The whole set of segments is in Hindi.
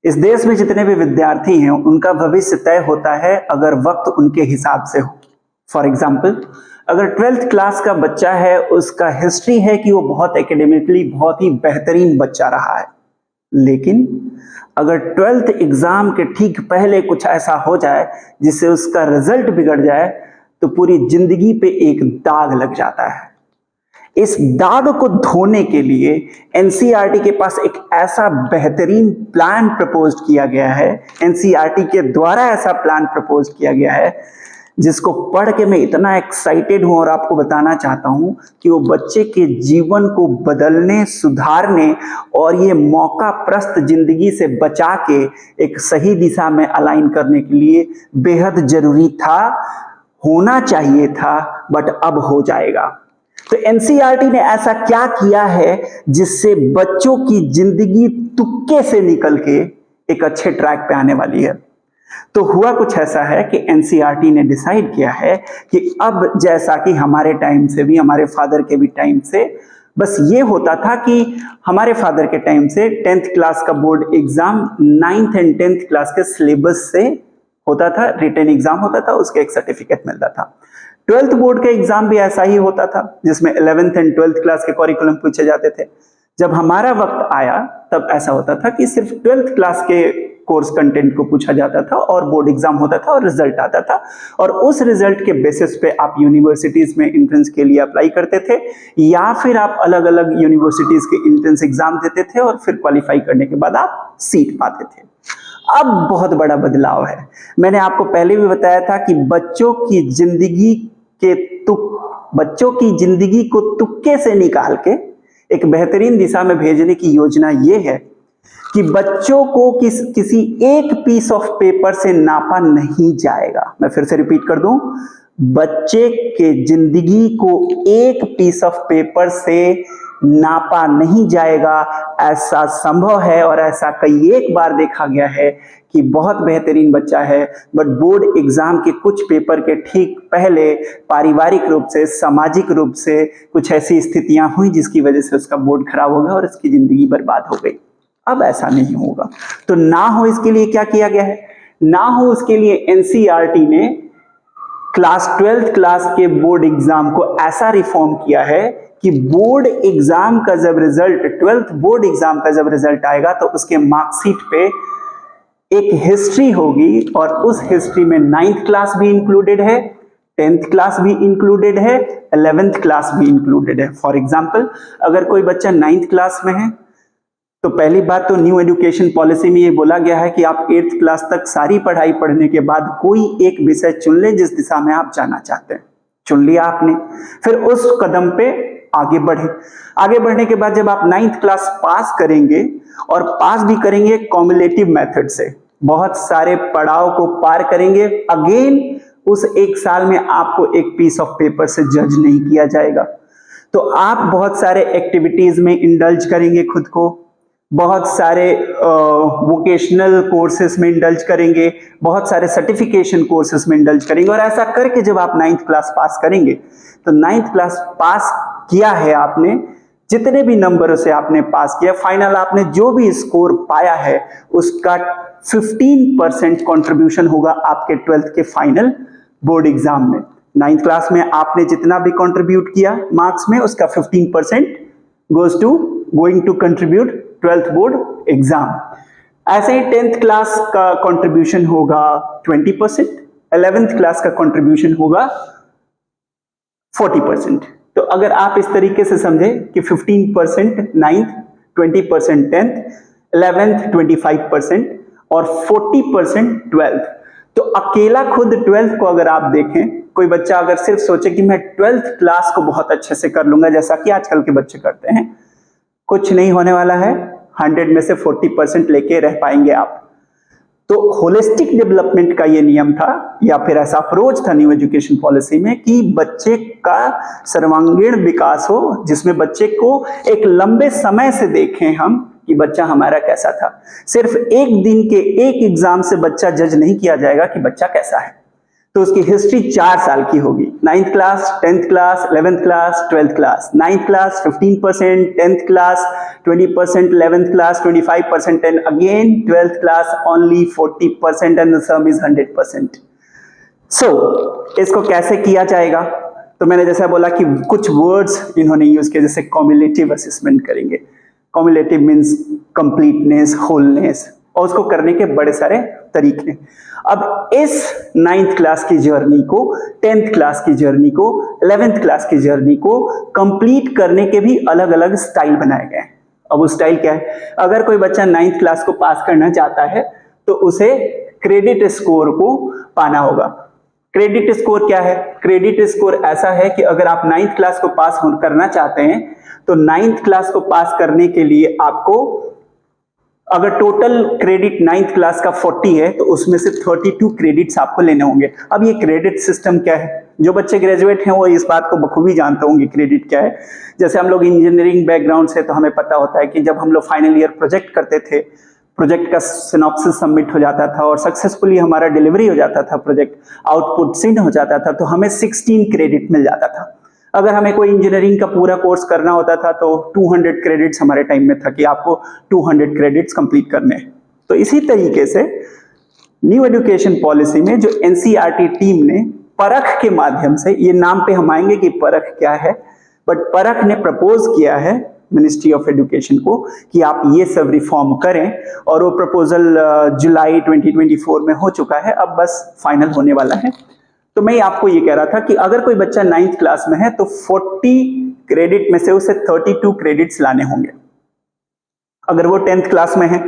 इस देश में जितने भी विद्यार्थी हैं उनका भविष्य तय होता है अगर वक्त उनके हिसाब से हो। फॉर एग्जाम्पल, अगर 12th क्लास का बच्चा है, उसका हिस्ट्री है कि वो बहुत एकेडमिकली बहुत ही बेहतरीन बच्चा रहा है, लेकिन अगर 12th एग्जाम के ठीक पहले कुछ ऐसा हो जाए जिससे उसका रिजल्ट बिगड़ जाए तो पूरी जिंदगी पे एक दाग लग जाता है। इस दाग को धोने के लिए एनसीईआरटी के पास एक ऐसा बेहतरीन प्लान प्रपोज किया गया है, एनसीईआरटी के द्वारा ऐसा प्लान प्रपोज किया गया है जिसको पढ़ के मैं इतना एक्साइटेड हूं और आपको बताना चाहता हूं कि वो बच्चे के जीवन को बदलने, सुधारने और ये मौका प्रस्त जिंदगी से बचा के एक सही दिशा में अलाइन करने के लिए बेहद जरूरी था, होना चाहिए था, बट अब हो जाएगा। तो एनसीईआरटी ने ऐसा क्या किया है जिससे बच्चों की जिंदगी तुक्के से निकल के एक अच्छे ट्रैक पे आने वाली है। तो हुआ कुछ ऐसा है कि एनसीईआरटी ने डिसाइड किया है कि अब जैसा कि हमारे टाइम से भी, हमारे फादर के भी टाइम से बस ये होता था कि हमारे फादर के टाइम से 10th क्लास का board exam 9th and 10th class के सिलेबस से होता था, रिटन एग्जाम होता था, उसका एक सर्टिफिकेट मिलता था। 12th बोर्ड का एग्जाम भी ऐसा ही होता था जिसमें 11th एंड 12th क्लास के करिकुलम पूछे जाते थे। जब हमारा वक्त आया तब ऐसा होता था कि सिर्फ 12th क्लास के कोर्स कंटेंट को पूछा जाता था और बोर्ड एग्जाम होता था और रिजल्ट आता था, और उस रिजल्ट के बेसिस पे आप यूनिवर्सिटीज में एंट्रेंस के लिए अप्लाई करते थे या फिर आप अलग अलग यूनिवर्सिटीज के एंट्रेंस एग्जाम देते थे और फिर क्वालिफाई करने के बाद आप सीट पाते थे। अब बहुत बड़ा बदलाव है। मैंने आपको पहले भी बताया था कि बच्चों की जिंदगी को तुक्के से निकाल के एक बेहतरीन दिशा में भेजने की योजना ये है कि बच्चों को किसी एक पीस ऑफ पेपर से नापा नहीं जाएगा। मैं फिर से रिपीट कर दूं, बच्चे के जिंदगी को एक पीस ऑफ पेपर से नापा नहीं जाएगा। ऐसा संभव है और ऐसा कई एक बार देखा गया है कि बहुत बेहतरीन बच्चा है, बट बोर्ड एग्जाम के कुछ पेपर के ठीक पहले पारिवारिक रूप से, सामाजिक रूप से कुछ ऐसी स्थितियां हुई जिसकी वजह से उसका बोर्ड खराब हो गया और उसकी जिंदगी बर्बाद हो गई। अब ऐसा नहीं होगा। तो ना हो इसके लिए क्या किया गया है? ना हो उसके लिए एनसीईआरटी ने क्लास 12th क्लास के बोर्ड एग्जाम को ऐसा रिफॉर्म किया है कि बोर्ड एग्जाम का जब रिजल्ट, 12th बोर्ड एग्जाम का जब रिजल्ट आएगा तो उसके मार्कशीट पे एक हिस्ट्री होगी और उस हिस्ट्री में 9th क्लास भी इंक्लूडेड है, 10th क्लास भी इंक्लूडेड है, 11th क्लास भी इंक्लूडेड है। फॉर एग्जाम्पल, अगर कोई बच्चा 9th क्लास में है तो पहली बात तो न्यू एजुकेशन पॉलिसी में ये बोला गया है कि आप 8th क्लास तक सारी पढ़ाई पढ़ने के बाद कोई एक विषय चुन लें जिस दिशा में आप जाना चाहते हैं। चुन लिया आपने, फिर उस कदम पे आगे बढ़े। आगे बढ़ने के बाद जब आप 9th क्लास पास करेंगे और पास भी करेंगे कॉम्युलेटिव मेथड से, बहुत सारे पड़ाव को पार करेंगे, अगेन उस एक साल में आपको एक पीस ऑफ पेपर से जज नहीं किया जाएगा। तो आप बहुत सारे एक्टिविटीज में इंडल्ज करेंगे खुद को, बहुत सारे वोकेशनल कोर्सेज में इंडल्ज करेंगे, बहुत सारे सर्टिफिकेशन कोर्सेज में इंडल्ज करेंगे, और ऐसा करके जब आप 9th क्लास पास करेंगे तो 9th क्लास पास किया है आपने, जितने भी नंबरों से आपने पास किया, फाइनल आपने जो भी स्कोर पाया है उसका 15% कंट्रीब्यूशन होगा आपके 12th के फाइनल बोर्ड एग्जाम में। 9th क्लास में आपने जितना भी कंट्रीब्यूट किया मार्क्स में, उसका 15% going to contribute 12th board exam. ऐसे ही 10th क्लास का कंट्रीब्यूशन होगा 20%, 11th क्लास का कंट्रीब्यूशन होगा 40%। तो अगर आप इस तरीके से समझे कि 15% 9th, 20% 10th, 11th 25% और 40% 12th, तो अकेला खुद 12th को अगर आप देखें, कोई बच्चा अगर सिर्फ सोचे कि मैं 12th क्लास को बहुत अच्छे से कर लूंगा जैसा कि आजकल के बच्चे करते हैं, कुछ नहीं होने वाला है। 100 में से 40% लेके रह पाएंगे आप। तो होलिस्टिक डेवलपमेंट का ये नियम था या फिर ऐसा अप्रोच था न्यू एजुकेशन पॉलिसी में कि बच्चे का सर्वांगीण विकास हो, जिसमें बच्चे को एक लंबे समय से देखें हम कि बच्चा हमारा कैसा था। सिर्फ एक दिन के एक एग्जाम से बच्चा जज नहीं किया जाएगा कि बच्चा कैसा है। तो उसकी हिस्ट्री 4 साल की होगी। 9th class, 10th class, 11th class, 12th class. 9th class 15%, 10th class 20%, 11th class 25%, and again 12th class only 40%, and the sum is 100%. So इसको कैसे किया जाएगा? तो मैंने जैसा बोला कि कुछ वर्ड्स इन्होंने यूज किए, जैसे कॉम्युलेटिव असेसमेंट करेंगे। कॉम्युलेटिव मीन्स कंप्लीटनेस, होलनेस, और उसको करने के बड़े सारे तरीके। अब इस 9th क्लास की जर्नी को, 10th क्लास की जर्नी को, 11th क्लास की जर्नी को कंप्लीट करने के भी अलग अलग स्टाइल बनाए गए हैं। अब वो स्टाइल क्या है? अगर कोई बच्चा 9th क्लास को पास करना चाहता है तो उसे क्रेडिट स्कोर को पाना होगा। क्रेडिट स्कोर क्या है? क्रेडिट स्कोर ऐसा है कि अगर आप 9th क्लास को पास करना चाहते हैं तो 9th क्लास को पास करने के लिए आपको, अगर टोटल क्रेडिट 9th क्लास का 40 है तो उसमें से 32 क्रेडिट्स आपको लेने होंगे। अब ये क्रेडिट सिस्टम क्या है? जो बच्चे ग्रेजुएट हैं वो इस बात को बखूबी जानते होंगे क्रेडिट क्या है। जैसे हम लोग इंजीनियरिंग बैकग्राउंड से, तो हमें पता होता है कि जब हम लोग फाइनल ईयर प्रोजेक्ट करते थे, प्रोजेक्ट का सिनॉप्सिस सबमिट हो जाता था और सक्सेसफुली हमारा डिलीवरी हो जाता था, प्रोजेक्ट आउटपुट सिंड हो जाता था, तो हमें 16 क्रेडिट मिल जाता था। अगर हमें कोई इंजीनियरिंग का पूरा कोर्स करना होता था तो 200 क्रेडिट्स हमारे टाइम में था कि आपको 200 क्रेडिट्स कंप्लीट करने हैं। तो इसी तरीके से न्यू एजुकेशन पॉलिसी में जो एनसीईआरटी टीम ने परख के माध्यम से, ये नाम पे हम आएंगे कि परख क्या है, बट परख ने प्रपोज किया है मिनिस्ट्री ऑफ एजुकेशन को कि आप ये सब रिफॉर्म करें, और वो प्रपोजल जुलाई 2024 में हो चुका है, अब बस फाइनल होने वाला है। तो मैं आपको ये कह रहा था कि अगर कोई बच्चा 9th क्लास में है तो 40 क्रेडिट में से उसे 32 क्रेडिट्स लाने होंगे। अगर वो 10th क्लास में है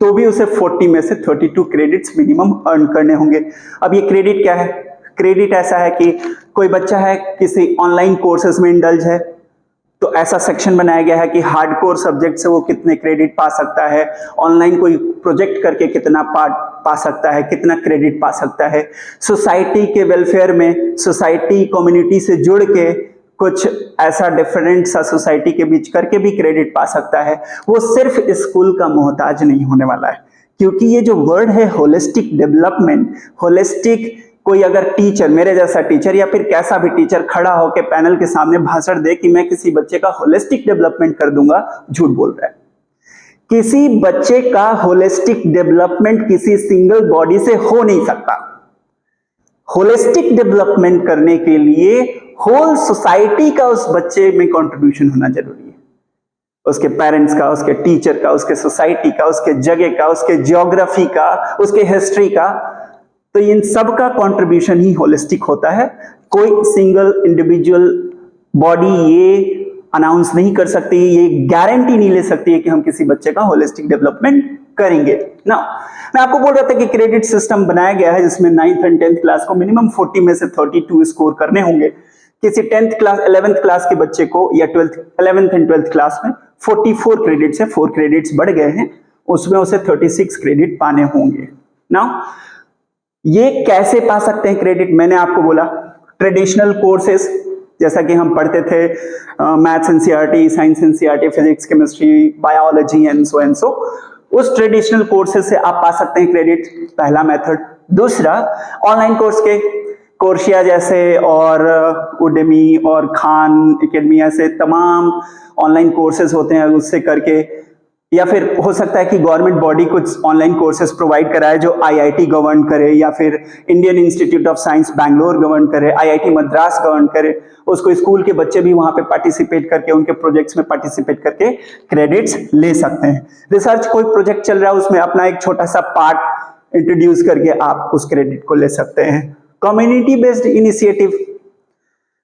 तो भी उसे 40 में से 32 क्रेडिट्स मिनिमम अर्न करने होंगे। अब ये क्रेडिट क्या है? क्रेडिट ऐसा है कि कोई बच्चा है किसी ऑनलाइन कोर्सेज में इंडल्ज है तो ऐसा सेक्शन बनाया गया है कि हार्डकोर सब्जेक्ट से वो कितने क्रेडिट पा सकता है, ऑनलाइन कोई प्रोजेक्ट करके कितना पा सकता है, कितना क्रेडिट पा सकता है, सोसाइटी के वेलफेयर में सोसाइटी कम्युनिटी से जुड़ के कुछ ऐसा डिफरेंट सा सोसाइटी के बीच करके भी क्रेडिट पा सकता है। वो सिर्फ स्कूल का मोहताज नहीं होने वाला है, क्योंकि ये जो वर्ड है होलिस्टिक डेवलपमेंट, होलिस्टिक, कोई अगर टीचर, मेरे जैसा टीचर या फिर कैसा भी टीचर खड़ा होकर पैनल के सामने भाषण दे कि मैं किसी बच्चे का होलिस्टिक डेवलपमेंट कर दूंगा, झूठ बोल रहा है। किसी बच्चे का होलिस्टिक डेवलपमेंट किसी सिंगल बॉडी से हो नहीं सकता। होलिस्टिक डेवलपमेंट करने के लिए होल सोसाइटी का उस बच्चे में कंट्रीब्यूशन होना जरूरी है। उसके पेरेंट्स का, उसके टीचर का, उसके सोसाइटी का, उसके जगह का, उसके ज्योग्राफी का, उसके हिस्ट्री का, तो इन सब का कंट्रीब्यूशन ही होलिस्टिक होता है। कोई सिंगल इंडिविजुअल बॉडी ये अनाउंस नहीं कर सकती, ये गारंटी नहीं ले सकती है कि हम किसी बच्चे का होलिस्टिक डेवलपमेंट करेंगे ना। मैं आपको बोल रहा था कि क्रेडिट सिस्टम बनाया गया है जिसमें 9th और 10th क्लास को मिनिमम 40 में से 32 स्कोर करने होंगे। किसी 10th क्लास 11th क्लास के बच्चे को या 11th एंड 12th क्लास में 44 क्रेडिट से 4 क्रेडिट्स बढ़ गए हैं, उसमें उसे 36 क्रेडिट पाने होंगे ना। ये कैसे पा सकते हैं क्रेडिट? मैंने आपको बोला ट्रेडिशनल कोर्सेस, जैसा कि हम पढ़ते थे maths NCERT, science NCERT, physics, chemistry, biology and so, उस ट्रेडिशनल कोर्सेज से आप पा सकते हैं क्रेडिट, पहला मेथड। दूसरा, ऑनलाइन कोर्स के कोर्सिया जैसे और उडेमी और खान एकेडमी ऐसे तमाम ऑनलाइन कोर्सेज होते हैं, उससे करके, या फिर हो सकता है कि गवर्नमेंट बॉडी कुछ ऑनलाइन कोर्सेज प्रोवाइड कराए जो आईआईटी गवर्न करे, या फिर Indian institute of science Bangalore govern करे, आईआईटी मद्रास गवर्न करे, उसको स्कूल के बच्चे भी वहां पे पार्टिसिपेट करके, उनके प्रोजेक्ट्स में पार्टिसिपेट करके क्रेडिट्स ले सकते हैं। रिसर्च कोई प्रोजेक्ट चल रहा है, उसमें अपना एक छोटा सा पार्ट इंट्रोड्यूस करके आप उस क्रेडिट को ले सकते हैं। कम्युनिटी बेस्ड इनिशिएटिव,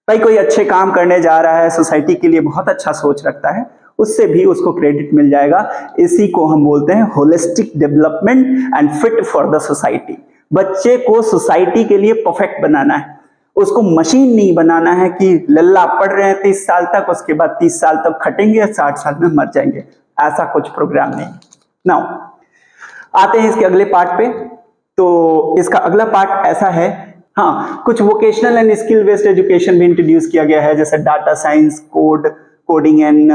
भाई कोई अच्छे काम करने जा रहा है, सोसाइटी के लिए बहुत अच्छा सोच रखता है, उससे भी उसको क्रेडिट मिल जाएगा। इसी को हम बोलते हैं holistic development and fit for the society. बच्चे को सोसाइटी के लिए परफेक्ट बनाना है, उसको मशीन नहीं बनाना है कि लल्ला पढ़ रहे हैं 30 साल तक, उसके बाद 30 साल तक खटेंगे, 60 साल में मर जाएंगे, ऐसा कुछ प्रोग्राम नहीं। नाउ आते हैं इसके अगले पार्ट पे। तो इसका अगला पार्ट ऐसा है, हाँ, कुछ vocational and skill based education भी इंट्रोड्यूस किया गया है, जैसे data science, coding and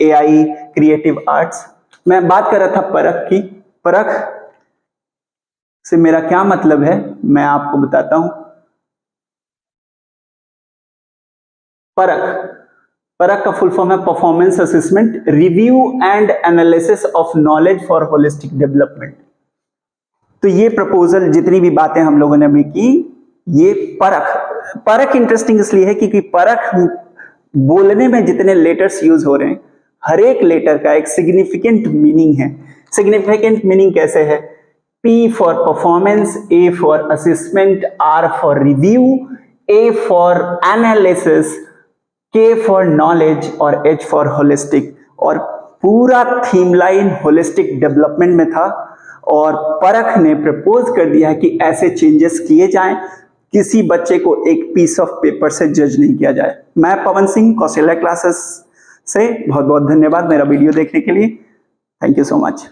AI, creative arts. मैं बात कर रहा था परख की। परख से मेरा क्या मतलब है मैं आपको बताता हूं। परख, परख का फुल फॉर्म है performance assessment, review and analysis of knowledge for holistic development. तो ये प्रपोजल, जितनी भी बातें हम लोगों ने अभी की, ये परख, परख इंटरेस्टिंग इसलिए है क्योंकि परख बोलने में जितने लेटर्स यूज हो रहे हैं, हर एक लेटर का एक सिग्निफिकेंट मीनिंग है। सिग्निफिकेंट मीनिंग कैसे है? P for performance, A for assessment, R for review, A for analysis, K for knowledge और H फॉर होलिस्टिक। और पूरा थीम लाइन होलिस्टिक डेवलपमेंट में था और परख ने प्रपोज कर दिया कि ऐसे चेंजेस किए जाएं, किसी बच्चे को एक पीस ऑफ पेपर से जज नहीं किया जाए। मैं पवन सिंह, कौशल्या क्लासेस से बहुत बहुत धन्यवाद मेरा वीडियो देखने के लिए। Thank you so much.